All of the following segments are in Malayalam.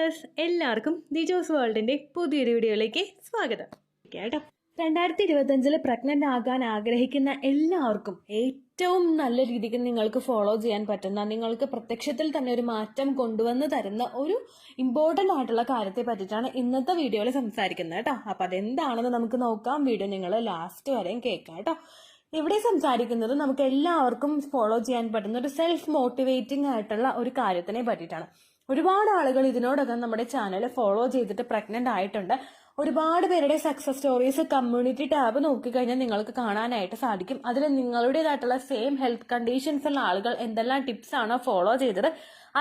വ്യൂവേഴ്സ്, എല്ലാവർക്കും ദിജോസ് വേൾഡിന്റെ പുതിയൊരു വീഡിയോയിലേക്ക് സ്വാഗതം. കേട്ടോ, 2025 പ്രഗ്നന്റ് ആകാൻ ആഗ്രഹിക്കുന്ന എല്ലാവർക്കും ഏറ്റവും നല്ല രീതിക്ക് നിങ്ങൾക്ക് ഫോളോ ചെയ്യാൻ പറ്റുന്ന, നിങ്ങൾക്ക് പ്രത്യക്ഷത്തിൽ തന്നെ ഒരു മാറ്റം കൊണ്ടുവന്ന് തരുന്ന ഒരു ഇമ്പോർട്ടന്റ് ആയിട്ടുള്ള കാര്യത്തെ പറ്റിയിട്ടാണ് ഇന്നത്തെ വീഡിയോയിൽ സംസാരിക്കുന്നത് കേട്ടോ. അപ്പൊ അതെന്താണെന്ന് നമുക്ക് നോക്കാം. വീഡിയോ നിങ്ങൾ ലാസ്റ്റ് വരെയും കേൾക്കാം കേട്ടോ. ഇവിടെ സംസാരിക്കുന്നത് നമുക്ക് എല്ലാവർക്കും ഫോളോ ചെയ്യാൻ പറ്റുന്ന ഒരു സെൽഫ് മോട്ടിവേറ്റിംഗ് ആയിട്ടുള്ള ഒരു കാര്യത്തിനെ പറ്റിയിട്ടാണ്. ഒരുപാട് ആളുകൾ ഇതിനോടകം നമ്മുടെ ചാനൽ ഫോളോ ചെയ്തിട്ട് പ്രഗ്നന്റ് ആയിട്ടുണ്ട്. ഒരുപാട് പേരുടെ സക്സസ് സ്റ്റോറീസ് കമ്മ്യൂണിറ്റി ടാബ് നോക്കിക്കഴിഞ്ഞാൽ നിങ്ങൾക്ക് കാണാനായിട്ട് സാധിക്കും. അതിൽ നിങ്ങളുടേതായിട്ടുള്ള സെയിം ഹെൽത്ത് കണ്ടീഷൻസ് ഉള്ള ആളുകൾ എന്തെല്ലാം ടിപ്സ് ആണോ ഫോളോ ചെയ്തത്,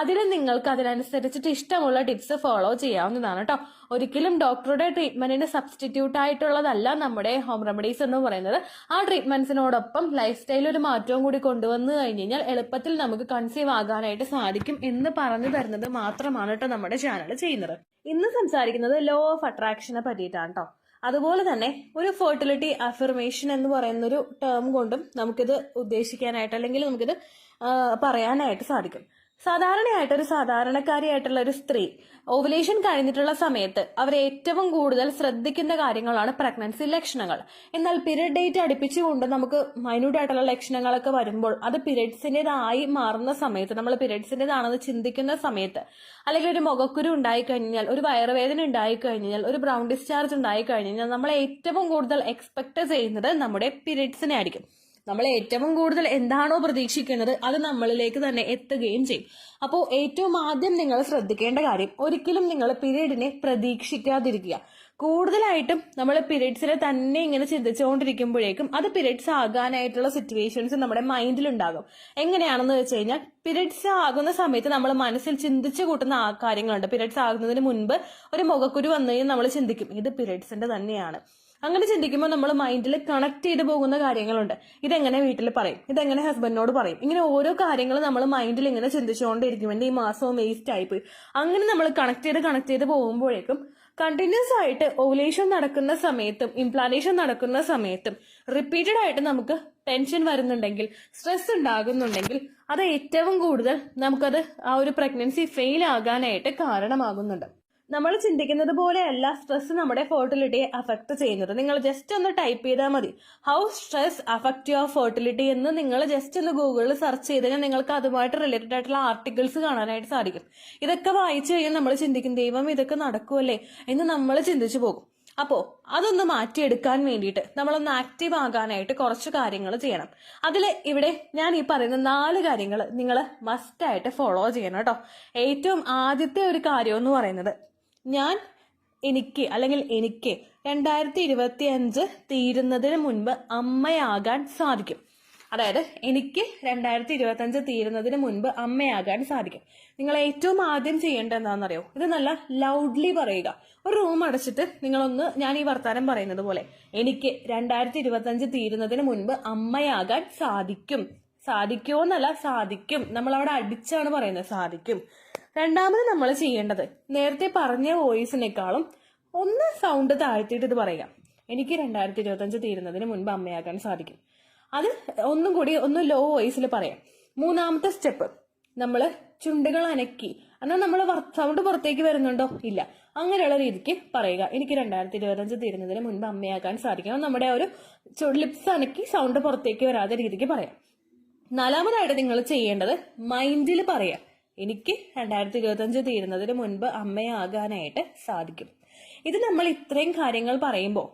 അതിൽ നിങ്ങൾക്ക് അതിനനുസരിച്ചിട്ട് ഇഷ്ടമുള്ള ടിപ്സ് ഫോളോ ചെയ്യാവുന്നതാണ് കേട്ടോ. ഒരിക്കലും ഡോക്ടറുടെ ട്രീറ്റ്മെന്റിന് സബ്സ്റ്റിറ്റ്യൂട്ട് ആയിട്ടുള്ളതല്ല നമ്മുടെ ഹോം റെമഡീസ് എന്ന് പറയുന്നത്. ആ ട്രീറ്റ്മെന്റ്സിനോടൊപ്പം ലൈഫ് സ്റ്റൈലിൽ ഒരു മാറ്റവും കൂടി കൊണ്ടുവന്നു കഴിഞ്ഞ് കഴിഞ്ഞാൽ എളുപ്പത്തിൽ നമുക്ക് കൺസീവ് ആകാനായിട്ട് സാധിക്കും എന്ന് പറഞ്ഞു തരുന്നത് മാത്രമാണ് കേട്ടോ നമ്മുടെ ചാനൽ ചെയ്യുന്നത്. ഇന്ന് സംസാരിക്കുന്നത് ലോ ഓഫ് അട്രാക്ഷനെ പറ്റിയിട്ടാണ് കേട്ടോ. അതുപോലെ തന്നെ ഒരു ഫെർട്ടിലിറ്റി അഫർമേഷൻ എന്ന് പറയുന്ന ഒരു ടേം കൊണ്ടും നമുക്കിത് ഉദ്ദേശിക്കാനായിട്ട് അല്ലെങ്കിൽ നമുക്കിത് പറയാനായിട്ട് സാധിക്കും. സാധാരണയായിട്ട് ഒരു സാധാരണക്കാരിയായിട്ടുള്ള ഒരു സ്ത്രീ ഓവുലേഷൻ കഴിഞ്ഞിട്ടുള്ള സമയത്ത് അവർ ഏറ്റവും കൂടുതൽ ശ്രദ്ധിക്കുന്ന കാര്യങ്ങളാണ് പ്രഗ്നൻസി ലക്ഷണങ്ങൾ. എന്നാൽ പീരിയഡ് ഡേറ്റ് അടുപ്പിച്ചുകൊണ്ട് നമുക്ക് മൈന്യൂട്ട് ആയിട്ടുള്ള ലക്ഷണങ്ങളൊക്കെ വരുമ്പോൾ അത് പീരിയഡ്സിൻ്റെതായി മാറുന്ന സമയത്ത്, നമ്മൾ പീരിയഡ്സിൻ്റെതാണെന്ന് ചിന്തിക്കുന്ന സമയത്ത്, അല്ലെങ്കിൽ ഒരു മുഖക്കുരു ഉണ്ടായിക്കഴിഞ്ഞാൽ, ഒരു വയറുവേദന ഉണ്ടായിക്കഴിഞ്ഞാൽ, ഒരു ബ്രൗൺ ഡിസ്ചാർജ് ഉണ്ടായിക്കഴിഞ്ഞാൽ നമ്മൾ ഏറ്റവും കൂടുതൽ എക്സ്പെക്ട് ചെയ്യുന്നത് നമ്മുടെ പീരിയഡ്സിനെ ആയിരിക്കും. നമ്മൾ ഏറ്റവും കൂടുതൽ എന്താണോ പ്രതീക്ഷിക്കുന്നത് അത് നമ്മളിലേക്ക് തന്നെ എത്തുകയും ചെയ്യും. അപ്പോൾ ഏറ്റവും ആദ്യം നിങ്ങൾ ശ്രദ്ധിക്കേണ്ട കാര്യം, ഒരിക്കലും നിങ്ങൾ പീരീഡിനെ പ്രതീക്ഷിക്കാതിരിക്കുക. കൂടുതലായിട്ടും നമ്മൾ പീരീഡ്സിനെ തന്നെ ഇങ്ങനെ ചിന്തിച്ചുകൊണ്ടിരിക്കുമ്പോഴേക്കും അത് പീരീഡ്സ് ആകാനായിട്ടുള്ള സിറ്റുവേഷൻസ് നമ്മുടെ മൈൻഡിലുണ്ടാകും. എങ്ങനെയാണെന്ന് വെച്ച് കഴിഞ്ഞാൽ, പീരീഡ്സ് ആകുന്ന സമയത്ത് നമ്മൾ മനസ്സിൽ ചിന്തിച്ചു കൂട്ടുന്ന കാര്യങ്ങളുണ്ട്. പീരീഡ്സ് ആകുന്നതിന് മുൻപ് ഒരു മുഖക്കുരു വന്നു കഴിഞ്ഞാൽ നമ്മൾ ചിന്തിക്കും ഇത് പീരീഡ്സിന്റെ തന്നെയാണ്. അങ്ങനെ ചിന്തിക്കുമ്പോൾ നമ്മൾ മൈൻഡിൽ കണക്ട് ചെയ്ത് പോകുന്ന കാര്യങ്ങളുണ്ട്. ഇതെങ്ങനെ വീട്ടിൽ പറയും, ഇതെങ്ങനെ ഹസ്ബൻഡിനോട് പറയും, ഇങ്ങനെ ഓരോ കാര്യങ്ങൾ നമ്മൾ മൈൻഡിൽ ഇങ്ങനെ ചിന്തിച്ചുകൊണ്ടിരിക്കും. എൻ്റെ ഈ മാസവും വേസ്റ്റ് ആയിപ്പോയി. അങ്ങനെ നമ്മൾ കണക്ട് ചെയ്ത് പോകുമ്പോഴേക്കും കണ്ടിന്യൂസ് ആയിട്ട് ഓവുലേഷൻ നടക്കുന്ന സമയത്തും ഇംപ്ലാന്റേഷൻ നടക്കുന്ന സമയത്തും റിപ്പീറ്റഡ് ആയിട്ട് നമുക്ക് ടെൻഷൻ വരുന്നുണ്ടെങ്കിൽ, സ്ട്രെസ് ഉണ്ടാകുന്നുണ്ടെങ്കിൽ, അത് ഏറ്റവും കൂടുതൽ നമുക്കത് ആ ഒരു പ്രഗ്നൻസി ഫെയിൽ ആകാനായിട്ട് കാരണമാകുന്നുണ്ട്. നമ്മൾ ചിന്തിക്കുന്നത് പോലെയല്ല സ്ട്രെസ് നമ്മുടെ ഫെർട്ടിലിറ്റിയെ അഫക്ട് ചെയ്യുന്നത്. നിങ്ങൾ ജസ്റ്റ് ഒന്ന് ടൈപ്പ് ചെയ്താൽ മതി, how stress affect your fertility എന്ന് നിങ്ങൾ ജസ്റ്റ് ഒന്ന് ഗൂഗിളിൽ സെർച്ച് ചെയ്ത് കഴിഞ്ഞാൽ നിങ്ങൾക്ക് അതുമായിട്ട് റിലേറ്റഡ് ആയിട്ടുള്ള ആർട്ടിക്കിൾസ് കാണാനായിട്ട് സാധിക്കും. ഇതൊക്കെ വായിച്ചു കഴിഞ്ഞാൽ നമ്മൾ ചിന്തിക്കും, ദൈവം ഇതൊക്കെ നടക്കുമല്ലേ എന്ന് നമ്മൾ ചിന്തിച്ചു പോകും. അപ്പോൾ അതൊന്ന് മാറ്റിയെടുക്കാൻ വേണ്ടിയിട്ട് നമ്മളൊന്ന് ആക്റ്റീവ് ആകാനായിട്ട് കുറച്ച് കാര്യങ്ങൾ ചെയ്യണം. അതിൽ ഇവിടെ ഞാൻ ഈ പറയുന്ന 4 കാര്യങ്ങൾ നിങ്ങൾ മസ്റ്റായിട്ട് ഫോളോ ചെയ്യണം കേട്ടോ. ഏറ്റവും ആദ്യത്തെ ഒരു കാര്യം എന്ന് പറയുന്നത്, എനിക്ക് 2025 തീരുന്നതിന് മുൻപ് അമ്മയാകാൻ സാധിക്കും. അതായത് എനിക്ക് 2025 തീരുന്നതിന് മുൻപ് അമ്മയാകാൻ സാധിക്കും. നിങ്ങൾ ഏറ്റവും ആദ്യം ചെയ്യേണ്ടത് എന്താണെന്നറിയോ? ഇത് നല്ല ലൗഡ്ലി പറയുക. ഒരു റൂം അടച്ചിട്ട് നിങ്ങളൊന്ന്, ഞാൻ ഈ വർത്താനം പറയുന്നത് പോലെ, എനിക്ക് 2025 തീരുന്നതിന് മുൻപ് അമ്മയാകാൻ സാധിക്കും. സാധിക്കുമോന്നല്ല, സാധിക്കും. നമ്മൾ അവിടെ അടിച്ചാണ് പറയുന്നത്, സാധിക്കും. രണ്ടാമത് നമ്മൾ ചെയ്യേണ്ടത്, നേരത്തെ പറഞ്ഞ വോയിസിനേക്കാളും ഒന്ന് സൗണ്ട് താഴ്ത്തിയിട്ട് ഇത് പറയുക, എനിക്ക് 2025 തീരുന്നതിന് മുൻപ് അമ്മയാകാൻ സാധിക്കും. അത് ഒന്നും കൂടി ഒന്ന് ലോ വോയിസിൽ പറയാം. മൂന്നാമത്തെ സ്റ്റെപ്പ്, നമ്മൾ ചുണ്ടുകൾ അനക്കി, എന്നാൽ നമ്മൾ സൗണ്ട് പുറത്തേക്ക് വരുന്നുണ്ടോ? ഇല്ല. അങ്ങനെയുള്ള രീതിക്ക് പറയുക, എനിക്ക് 2025 തീരുന്നതിന് മുൻപ് അമ്മയാകാൻ സാധിക്കും. നമ്മുടെ ഒരു ലിപ്സ് അനക്കി സൗണ്ട് പുറത്തേക്ക് വരാത്ത രീതിക്ക് പറയാം. നാലാമതായിട്ട് നിങ്ങൾ ചെയ്യേണ്ടത് മൈൻഡിൽ പറയാം, എനിക്ക് 2025 തീരുന്നതിന് മുൻപ് അമ്മയാകാനായിട്ട് സാധിക്കും. ഇത് നമ്മൾ ഇത്രയും കാര്യങ്ങൾ പറയുമ്പോൾ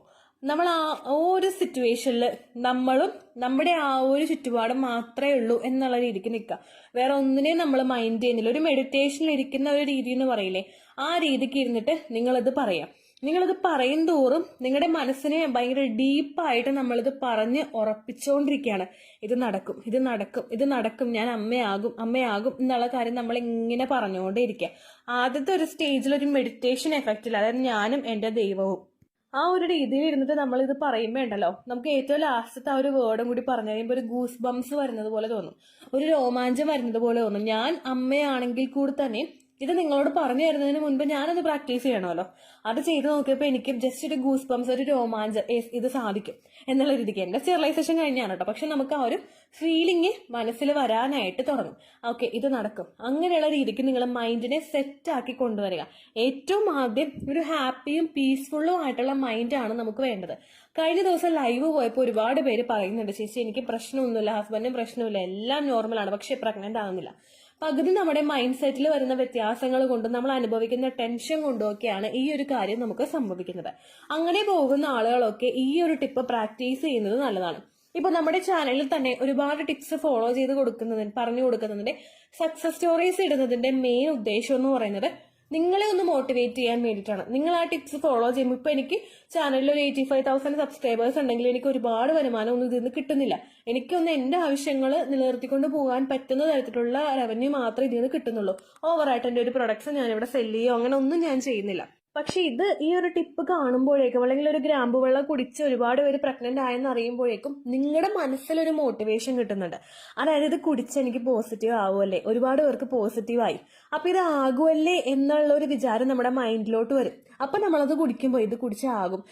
നമ്മൾ ആ ഒരു സിറ്റുവേഷനിൽ നമ്മളും നമ്മുടെ ആ ഒരു ചുറ്റുപാടും മാത്രമേ ഉള്ളൂ എന്നുള്ള രീതിക്ക് നിൽക്കുക. വേറെ ഒന്നിനെയും നമ്മൾ മൈൻഡ് ചെയ്യുന്നില്ല. ഒരു മെഡിറ്റേഷനിൽ ഇരിക്കുന്ന ഒരു രീതി എന്ന് പറയില്ലേ, ആ രീതിക്ക് ഇരുന്നിട്ട് നിങ്ങളിത് പറയാം. നിങ്ങളിത് പറയും തോറും നിങ്ങളുടെ മനസ്സിനെ ഭയങ്കര ഡീപ്പായിട്ട് നമ്മളിത് പറഞ്ഞ് ഉറപ്പിച്ചുകൊണ്ടിരിക്കുകയാണ്. ഇത് നടക്കും, ഇത് നടക്കും, ഇത് നടക്കും, ഞാൻ അമ്മയാകും എന്നുള്ള കാര്യം നമ്മൾ ഇങ്ങനെ പറഞ്ഞുകൊണ്ടേയിരിക്കുക. ആദ്യത്തെ ഒരു സ്റ്റേജിൽ ഒരു മെഡിറ്റേഷൻ എഫക്റ്റിൽ, അതായത് ഞാനും എൻ്റെ ദൈവവും, ആ ഒരു രീതിയിൽ ഇരുന്നിട്ട് നമ്മൾ ഇത് പറയുമ്പോൾ ഉണ്ടല്ലോ, നമുക്ക് ഏറ്റവും ലാസ്റ്റത്തെ ആ ഒരു വേർഡും കൂടി പറഞ്ഞു കഴിയുമ്പോൾ ഒരു ഗൂസ് ബംസ് വരുന്നത് പോലെ തോന്നും, ഒരു രോമാഞ്ചം വരുന്നത് പോലെ തോന്നും. ഞാൻ അമ്മയാണെങ്കിൽ കൂടി തന്നെ ഇത് നിങ്ങളോട് പറഞ്ഞു തരുന്നതിന് മുൻപ് ഞാനത് പ്രാക്ടീസ് ചെയ്യണമല്ലോ. അത് ചെയ്ത് നോക്കിയപ്പോൾ എനിക്ക് ജസ്റ്റ് ഒരു ഗൂസ് പംസ്, ഒരു രോമാഞ്ചം, ഇത് സാധിക്കും എന്നുള്ള രീതിക്ക്. എന്റെ സ്റ്റെറിലൈസേഷൻ കഴിഞ്ഞാണ് കേട്ടോ, പക്ഷെ നമുക്ക് ആ ഒരു ഫീലിംഗ് മനസ്സിൽ വരാനായിട്ട് തുടങ്ങും. ഓക്കെ, ഇത് നടക്കും. അങ്ങനെയുള്ള രീതിക്ക് നിങ്ങൾ മൈൻഡിനെ സെറ്റ് ആക്കി കൊണ്ടുവരിക. ഏറ്റവും ആദ്യം ഒരു ഹാപ്പിയും പീസ്ഫുള്ളും ആയിട്ടുള്ള മൈൻഡാണ് നമുക്ക് വേണ്ടത്. കഴിഞ്ഞ ദിവസം ലൈവ് പോയപ്പോൾ ഒരുപാട് പേര് പറയുന്നുണ്ട്, ചേച്ചി എനിക്ക് പ്രശ്നമൊന്നുമില്ല, ഹസ്ബൻഡിനും പ്രശ്നമില്ല, എല്ലാം നോർമലാണ്, പക്ഷെ പ്രഗ്നന്റ് ആകുന്നില്ല. പകുതി നമ്മുടെ മൈൻഡ് സെറ്റിൽ വരുന്ന വ്യത്യാസങ്ങൾ കൊണ്ടും നമ്മൾ അനുഭവിക്കുന്ന ടെൻഷൻ കൊണ്ടുമൊക്കെയാണ് ഈ ഒരു കാര്യം നമുക്ക് സംഭവിക്കുന്നത്. അങ്ങനെ പോകുന്ന ആളുകളൊക്കെ ഈ ഒരു ടിപ്പ് പ്രാക്ടീസ് ചെയ്യുന്നത് നല്ലതാണ്. ഇപ്പൊ നമ്മുടെ ചാനലിൽ തന്നെ ഒരുപാട് ടിപ്സ് ഫോളോ ചെയ്ത് പറഞ്ഞു കൊടുക്കുന്നതിന്റെ സക്സസ് സ്റ്റോറീസ് ഇടുന്നതിന്റെ മെയിൻ ഉദ്ദേശം എന്ന് പറയുന്നത് നിങ്ങളെ ഒന്ന് മോട്ടിവേറ്റ് ചെയ്യാൻ വേണ്ടിയിട്ടാണ്. നിങ്ങൾ ആ ടിപ്സ് ഫോളോ ചെയ്യുമ്പോൾ ഇപ്പൊ എനിക്ക് ചാനലിൽ ഒരു 85,000 സബ്സ്ക്രൈബേഴ്സ് ഉണ്ടെങ്കിൽ എനിക്ക് ഒരുപാട് വരുമാനം ഒന്നും ഇതിൽ നിന്ന് കിട്ടുന്നില്ല. എനിക്കൊന്ന് എന്റെ ആവശ്യങ്ങൾ നിലനിർത്തിക്കൊണ്ട് പോകാൻ പറ്റുന്ന തരത്തിലുള്ള റവന്യൂ മാത്രമേ ഇതിൽ നിന്ന് കിട്ടുന്നുള്ളൂ. ഓവറായിട്ട് എന്റെ ഒരു പ്രൊഡക്ട്സ് ഞാൻ ഇവിടെ സെല് ചെയ്യോ അങ്ങനെ ഒന്നും ഞാൻ ചെയ്യുന്നില്ല. പക്ഷെ ഇത് ഈ ഒരു ടിപ്പ് കാണുമ്പോഴേക്കും അല്ലെങ്കിൽ ഒരു ഗ്രാമ്പു വെള്ളം കുടിച്ച് ഒരുപാട് പേര് പ്രഗ്നന്റ് ആയെന്ന് അറിയുമ്പോഴേക്കും നിങ്ങളുടെ മനസ്സിലൊരു മോട്ടിവേഷൻ കിട്ടുന്നുണ്ട്. അതായത് ഇത് കുടിച്ച് എനിക്ക് പോസിറ്റീവ് ആവുമല്ലേ, ഒരുപാട് പേർക്ക് പോസിറ്റീവായി, അപ്പൊ ഇത് ആകുമല്ലേ എന്നുള്ള ഒരു വിചാരം നമ്മുടെ മൈൻഡിലോട്ട് വരും. അപ്പൊ നമ്മളത് കുടിക്കുമ്പോൾ ഇത് കുടിച്ചാകും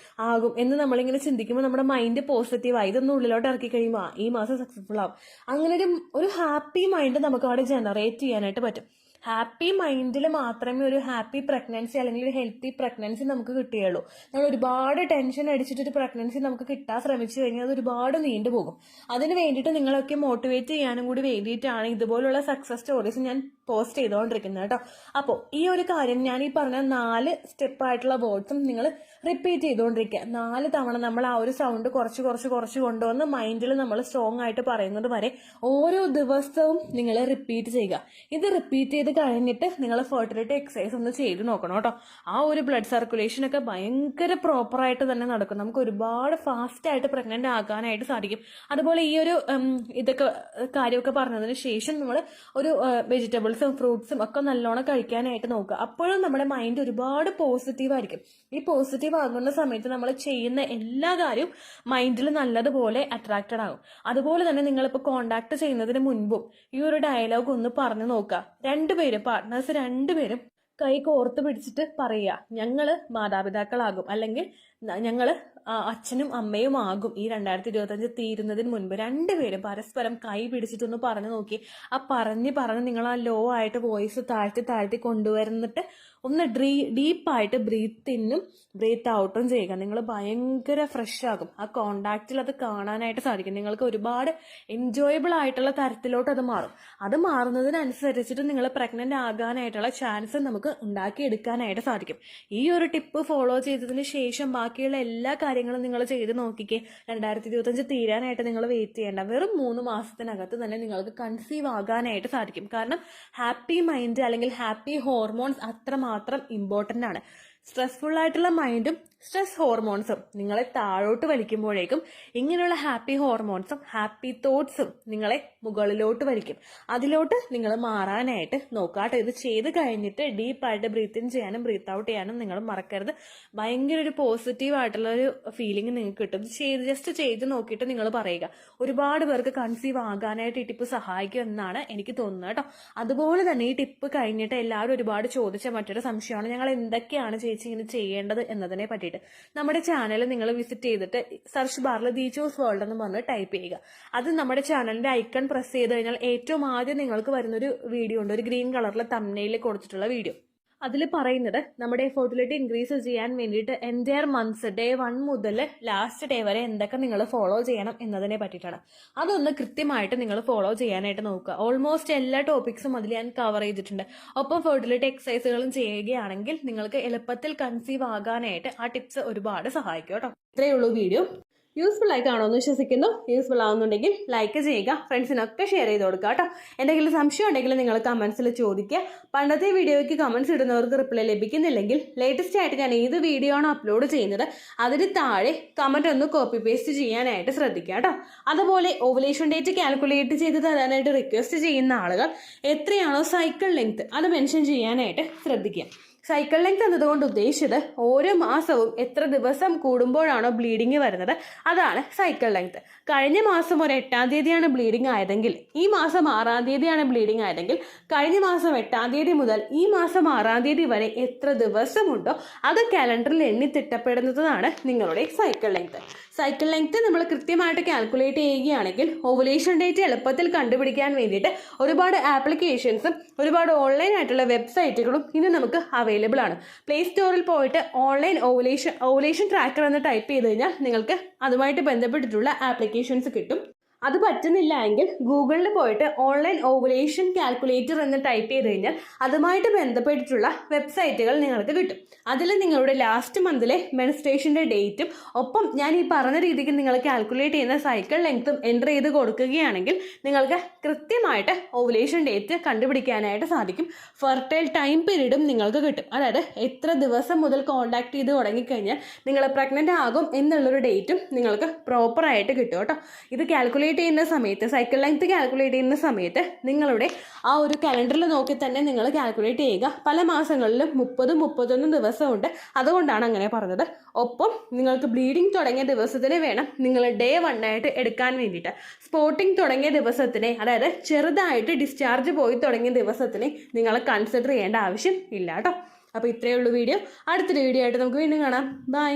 എന്ന് നമ്മളിങ്ങനെ ചിന്തിക്കുമ്പോൾ നമ്മുടെ മൈൻഡ് പോസിറ്റീവായി ഇതൊന്നും ഉള്ളിലോട്ട് ഇറക്കി കഴിയുമ്പോൾ ഈ മാസം സക്സസ്ഫുൾ ആവും. അങ്ങനെ ഒരു ഹാപ്പി മൈൻഡ് നമുക്ക് അവിടെ ജനറേറ്റ് ചെയ്യാനായിട്ട് പറ്റും. ഹാപ്പി മൈൻഡിൽ മാത്രമേ ഒരു ഹാപ്പി പ്രഗ്നൻസി അല്ലെങ്കിൽ ഒരു ഹെൽത്തി പ്രഗ്നൻസി നമുക്ക് കിട്ടുകയുള്ളൂ. നമ്മൾ ഒരുപാട് ടെൻഷൻ അടിച്ചിട്ട് ഒരു പ്രഗ്നൻസി നമുക്ക് കിട്ടാൻ ശ്രമിച്ചു കഴിഞ്ഞാൽ അത് ഒരുപാട് നീണ്ടുപോകും. അതിന് വേണ്ടിയിട്ട് നിങ്ങളൊക്കെ മോട്ടിവേറ്റ് ചെയ്യാനും കൂടി വേണ്ടിയിട്ടാണ് ഇതുപോലുള്ള സക്സസ് സ്റ്റോറീസ് ഞാൻ പോസ്റ്റ് ചെയ്തുകൊണ്ടിരിക്കുന്നത് കേട്ടോ. അപ്പോൾ ഈ ഒരു കാര്യം ഞാൻ ഈ പറഞ്ഞ 4 സ്റ്റെപ്പായിട്ടുള്ള വേർഡ്സും നിങ്ങൾ റിപ്പീറ്റ് ചെയ്തുകൊണ്ടിരിക്കുക. 4 തവണ നമ്മൾ ആ ഒരു സൗണ്ട് കുറച്ച് കൊണ്ടുവന്ന് മൈൻഡിൽ നമ്മൾ സ്ട്രോങ് ആയിട്ട് പറയുന്നത് വരെ ഓരോ ദിവസവും നിങ്ങൾ റിപ്പീറ്റ് ചെയ്യുക. ഇത് റിപ്പീറ്റ് ചെയ്ത് കഴിഞ്ഞിട്ട് നിങ്ങൾ ഫെർട്ടിലിറ്റി എക്സസൈസ് ഒന്ന് ചെയ്ത് നോക്കണം കേട്ടോ. ആ ഒരു ബ്ലഡ് സർക്കുലേഷൻ ഒക്കെ ഭയങ്കര പ്രോപ്പറായിട്ട് തന്നെ നടക്കും. നമുക്ക് ഒരുപാട് ഫാസ്റ്റ് ആയിട്ട് പ്രഗ്നന്റ് ആകാനായിട്ട് സാധിക്കും. അതുപോലെ ഈ ഒരു ഇതൊക്കെ കാര്യമൊക്കെ പറഞ്ഞതിന് ശേഷം നമ്മൾ ഒരു വെജിറ്റബിൾസും ഫ്രൂട്ട്സും ഒക്കെ നല്ലോണം കഴിക്കാനായിട്ട് നോക്കുക. അപ്പോഴും നമ്മുടെ മൈൻഡ് ഒരുപാട് പോസിറ്റീവ് ആയിരിക്കും. ഈ പോസിറ്റീവ് ആകുന്ന സമയത്ത് നമ്മൾ ചെയ്യുന്ന എല്ലാ കാര്യവും മൈൻഡിൽ നല്ലതുപോലെ അട്രാക്റ്റഡ് ആകും. അതുപോലെ തന്നെ നിങ്ങളിപ്പോൾ കോണ്ടാക്ട് ചെയ്യുന്നതിന് മുൻപും ഈ ഒരു ഡയലോഗ് ഒന്ന് പറഞ്ഞു നോക്കുക. പാർട്ട്നേഴ്സ് രണ്ടുപേരും കൈ കോർത്ത് പിടിച്ചിട്ട് പറയുക, ഞങ്ങള് മാതാപിതാക്കളാകും അല്ലെങ്കിൽ ഞങ്ങള് അച്ഛനും അമ്മയും ആകും ഈ 2025 തീരുന്നതിന് മുൻപ്. രണ്ടുപേരും പരസ്പരം കൈ പിടിച്ചിട്ടൊന്ന് പറഞ്ഞു നോക്കി. ആ പറഞ്ഞ് നിങ്ങൾ ആ ലോ ആയിട്ട് വോയിസ് താഴ്ത്തി കൊണ്ടുവരുന്നിട്ട് ഒന്ന് ഡീപ്പായിട്ട് ബ്രീത്ത് ഇന്നും ബ്രീത്ത് ഔട്ടും ചെയ്യുക. നിങ്ങൾ ഭയങ്കര ഫ്രഷ് ആകും. ആ കോണ്ടാക്റ്റിൽ അത് കാണാനായിട്ട് സാധിക്കും. നിങ്ങൾക്ക് ഒരുപാട് എൻജോയബിൾ ആയിട്ടുള്ള തരത്തിലോട്ട് അത് മാറും. അത് മാറുന്നതിനനുസരിച്ചിട്ട് നിങ്ങൾ പ്രഗ്നന്റ് ആകാനായിട്ടുള്ള ചാൻസ് നമുക്ക് ഉണ്ടാക്കിയെടുക്കാനായിട്ട് സാധിക്കും. ഈ ഒരു ടിപ്പ് ഫോളോ ചെയ്തതിന് ശേഷം ബാക്കിയുള്ള എല്ലാ കാര്യങ്ങളും നിങ്ങൾ ചെയ്ത് നോക്കിക്കേ. 2025 തീരാനായിട്ട് നിങ്ങൾ വെയിറ്റ് ചെയ്യേണ്ട. വെറും 3 മാസത്തിനകത്ത് തന്നെ നിങ്ങൾക്ക് കൺസീവ് ആകാനായിട്ട് സാധിക്കും. കാരണം ഹാപ്പി മൈൻഡ് അല്ലെങ്കിൽ ഹാപ്പി ഹോർമോൺസ് അത്രമാത്രം ഇമ്പോർട്ടൻ്റ് ആണ്. സ്ട്രെസ്ഫുൾ ആയിട്ടുള്ള മൈൻഡും സ്ട്രെസ് ഹോർമോൺസും നിങ്ങളെ താഴോട്ട് വലിക്കുമ്പോഴേക്കും ഇങ്ങനെയുള്ള ഹാപ്പി ഹോർമോൺസും ഹാപ്പി തോട്ട്സും നിങ്ങളെ മുകളിലോട്ട് വലിക്കും. അതിലോട്ട് നിങ്ങൾ മാറാനായിട്ട് നോക്കാട്ടോ. ഇത് ചെയ്ത് കഴിഞ്ഞിട്ട് ഡീപ്പായിട്ട് ബ്രീത്ത് ഇൻ ചെയ്യാനും ബ്രീത്ത് ഔട്ട് ചെയ്യാനും നിങ്ങൾ മറക്കരുത്. ഭയങ്കര ഒരു പോസിറ്റീവ് ആയിട്ടുള്ള ഒരു ഫീലിംഗ് നിങ്ങൾക്ക് കിട്ടും. ജസ്റ്റ് ചെയ്ത് നോക്കിയിട്ട് നിങ്ങൾ പറയുക. ഒരുപാട് പേർക്ക് കൺസീവ് ആകാനായിട്ട് ഈ ടിപ്പ് സഹായിക്കും എന്നാണ് എനിക്ക് തോന്നുന്നത് കേട്ടോ. അതുപോലെ തന്നെ ഈ ടിപ്പ് കഴിഞ്ഞിട്ട് എല്ലാവരും ഒരുപാട് ചോദിച്ച മറ്റൊരു സംശയമാണ്, ഞങ്ങൾ എന്തൊക്കെയാണ് ചേച്ചി ഇങ്ങനെ ചെയ്യേണ്ടത് എന്നതിനെ പറ്റിയിട്ട്. നമ്മുടെ ചാനൽ നിങ്ങൾ വിസിറ്റ് ചെയ്തിട്ട് സെർച്ച് ബാറിൽ ദീജോസ് വേൾഡ് എന്ന് പറഞ്ഞ് ടൈപ്പ് ചെയ്യുക. അത് നമ്മുടെ ചാനലിന്റെ ഐക്കൺ പ്രസ് ചെയ്ത് കഴിഞ്ഞാൽ ഏറ്റവും ആദ്യം നിങ്ങൾക്ക് വരുന്നൊരു വീഡിയോ ഉണ്ട്, ഒരു ഗ്രീൻ കളറിൽ തംബ്നെയിൽ കൊടുത്തിട്ടുള്ള വീഡിയോ. അതിൽ പറയുന്നത് നമ്മുടെ ഫെർട്ടിലിറ്റി ഇൻക്രീസ് ചെയ്യാൻ വേണ്ടിയിട്ട് എൻറ്റയർ മന്ത്സ് ഡേ 1 മുതൽ ലാസ്റ്റ് ഡേ വരെ എന്തൊക്കെ നിങ്ങൾ ഫോളോ ചെയ്യണം എന്നതിനെ പറ്റിയിട്ടാണ്. അതൊന്ന് കൃത്യമായിട്ട് നിങ്ങൾ ഫോളോ ചെയ്യാനായിട്ട് നോക്കുക. ഓൾമോസ്റ്റ് എല്ലാ ടോപ്പിക്സും അതിൽ ഞാൻ കവർ ചെയ്തിട്ടുണ്ട്. ഒപ്പം ഫെർട്ടിലിറ്റി എക്സസൈസുകളും ചെയ്യുകയാണെങ്കിൽ നിങ്ങൾക്ക് എളുപ്പത്തിൽ കൺസീവ് ആകാനായിട്ട് ആ ടിപ്സ് ഒരുപാട് സഹായിക്കും കേട്ടോ. ഇത്രയേ ഉള്ളൂ വീഡിയോ. യൂസ്ഫുൾ ആയി കാണുമെന്ന് വിശ്വസിക്കുന്നു. യൂസ്ഫുൾ ആവുന്നുണ്ടെങ്കിൽ ലൈക്ക് ചെയ്യുക, ഫ്രണ്ട്സിനൊക്കെ ഷെയർ ചെയ്ത് കൊടുക്കുക കേട്ടോ. എന്തെങ്കിലും സംശയം ഉണ്ടെങ്കിൽ നിങ്ങൾ കമൻസിൽ ചോദിക്കുക. പണ്ടത്തെ വീഡിയോയ്ക്ക് കമൻസ് ഇടുന്നവർക്ക് റിപ്ലൈ ലഭിക്കുന്നില്ലെങ്കിൽ ലേറ്റസ്റ്റ് ആയിട്ട് ഞാൻ ഏത് വീഡിയോ ആണോ അപ്ലോഡ് ചെയ്യുന്നത് അതിന് താഴെ കമൻറ്റ് ഒന്ന് കോപ്പി പേസ്റ്റ് ചെയ്യാനായിട്ട് ശ്രദ്ധിക്കുക കേട്ടോ. അതുപോലെ ഓവുലേഷൻ ഡേറ്റ് കാൽക്കുലേറ്റ് ചെയ്ത് തരാനായിട്ട് റിക്വസ്റ്റ് ചെയ്യുന്ന ആളുകൾ എത്രയാണോ സൈക്കിൾ ലെങ്ത് അത് മെൻഷൻ ചെയ്യാനായിട്ട് ശ്രദ്ധിക്കുക. സൈക്കിൾ ലെങ്ത് എന്നതുകൊണ്ട് ഉദ്ദേശിച്ചത് ഓരോ മാസവും എത്ര ദിവസം കൂടുമ്പോഴാണോ ബ്ലീഡിങ് വരുന്നത് അതാണ് സൈക്കിൾ ലെങ്ത്. കഴിഞ്ഞ മാസം ഒരു 8-ാം തീയതിയാണ് ബ്ലീഡിങ് ആയതെങ്കിൽ ഈ മാസം 6-ാം തീയതിയാണ് ബ്ലീഡിങ് ആയതെങ്കിൽ കഴിഞ്ഞ മാസം 8-ാം തീയതി മുതൽ ഈ മാസം 6-ാം തീയതി വരെ എത്ര ദിവസമുണ്ടോ അത് കാലണ്ടറിൽ എണ്ണി തിട്ടപ്പെടുന്നതാണ് നിങ്ങളുടെ സൈക്കിൾ ലെങ്ത്. സൈക്കിൾ ലെങ്ത് നമ്മൾ കൃത്യമായിട്ട് കാൽക്കുലേറ്റ് ചെയ്യുകയാണെങ്കിൽ ഓവുലേഷൻ ഡേറ്റ് എളുപ്പത്തിൽ കണ്ടുപിടിക്കാൻ വേണ്ടിയിട്ട് ഒരുപാട് ആപ്ലിക്കേഷൻസും ഒരുപാട് ഓൺലൈൻ ആയിട്ടുള്ള വെബ്സൈറ്റുകളും ഇന്ന് നമുക്ക് അവൈലബിൾ ആണ്. പ്ലേ സ്റ്റോറിൽ പോയിട്ട് ഓൺലൈൻ ഓവുലേഷൻ ട്രാക്കർ എന്ന് ടൈപ്പ് ചെയ്ത് കഴിഞ്ഞാൽ നിങ്ങൾക്ക് അതുമായിട്ട് ബന്ധപ്പെട്ടിട്ടുള്ള ആപ്ലിക്കേഷൻസ് കിട്ടും. അത് പറ്റുന്നില്ല എങ്കിൽ ഗൂഗിളിൽ പോയിട്ട് ഓൺലൈൻ ഓവുലേഷൻ കാൽക്കുലേറ്റർ എന്ന് ടൈപ്പ് ചെയ്ത് കഴിഞ്ഞാൽ അതുമായിട്ട് ബന്ധപ്പെട്ടിട്ടുള്ള വെബ്സൈറ്റുകൾ നിങ്ങൾക്ക് കിട്ടും. അതിൽ നിങ്ങളുടെ ലാസ്റ്റ് മന്തിലെ മെൻസ്ട്രേഷൻ്റെ ഡേറ്റും ഒപ്പം ഞാൻ ഈ പറഞ്ഞ രീതിക്ക് നിങ്ങൾ കാൽക്കുലേറ്റ് ചെയ്യുന്ന സൈക്കിൾ ലെങ്ത്തും എൻ്റർ ചെയ്ത് കൊടുക്കുകയാണെങ്കിൽ നിങ്ങൾക്ക് കൃത്യമായിട്ട് ഓവുലേഷൻ ഡേറ്റ് കണ്ടുപിടിക്കാനായിട്ട് സാധിക്കും. ഫെർട്ടൈൽ ടൈം പീരീഡും നിങ്ങൾക്ക് കിട്ടും. അതായത് എത്ര ദിവസം മുതൽ കോൺടാക്ട് ചെയ്ത് തുടങ്ങിക്കഴിഞ്ഞാൽ നിങ്ങൾ പ്രഗ്നൻ്റ് ആകും എന്നുള്ളൊരു ഡേറ്റും നിങ്ങൾക്ക് പ്രോപ്പറായിട്ട് കിട്ടും കേട്ടോ. ഇത് കാൽക്കുലേറ്റ് ചെയ്യുന്ന സമയത്ത് സൈക്കിൾ ലെങ്ത് കാൽക്കുലേറ്റ് ചെയ്യുന്ന സമയത്ത് നിങ്ങളുടെ ആ ഒരു കലണ്ടറിൽ നോക്കി തന്നെ നിങ്ങൾ കാൽക്കുലേറ്റ് ചെയ്യുക. പല മാസങ്ങളിലും 30-31 ദിവസമുണ്ട്, അതുകൊണ്ടാണ് അങ്ങനെ പറഞ്ഞത്. ഒപ്പം നിങ്ങൾക്ക് ബ്ലീഡിങ് തുടങ്ങിയ ദിവസത്തിന് വേണം നിങ്ങൾ ഡേ 1 ആയിട്ട് എടുക്കാൻ വേണ്ടിയിട്ട്. സ്പോട്ടിങ് തുടങ്ങിയ ദിവസത്തിനെ, അതായത് ചെറുതായിട്ട് ഡിസ്ചാർജ് പോയി തുടങ്ങിയ ദിവസത്തിനെ നിങ്ങൾ കൺസിഡർ ചെയ്യേണ്ട ആവശ്യം ഇല്ല കേട്ടോ. അപ്പോൾ ഇത്രയേ ഉള്ളൂ വീഡിയോ. അടുത്തൊരു വീഡിയോ ആയിട്ട് നമുക്ക് വീണ്ടും കാണാം. ബൈ.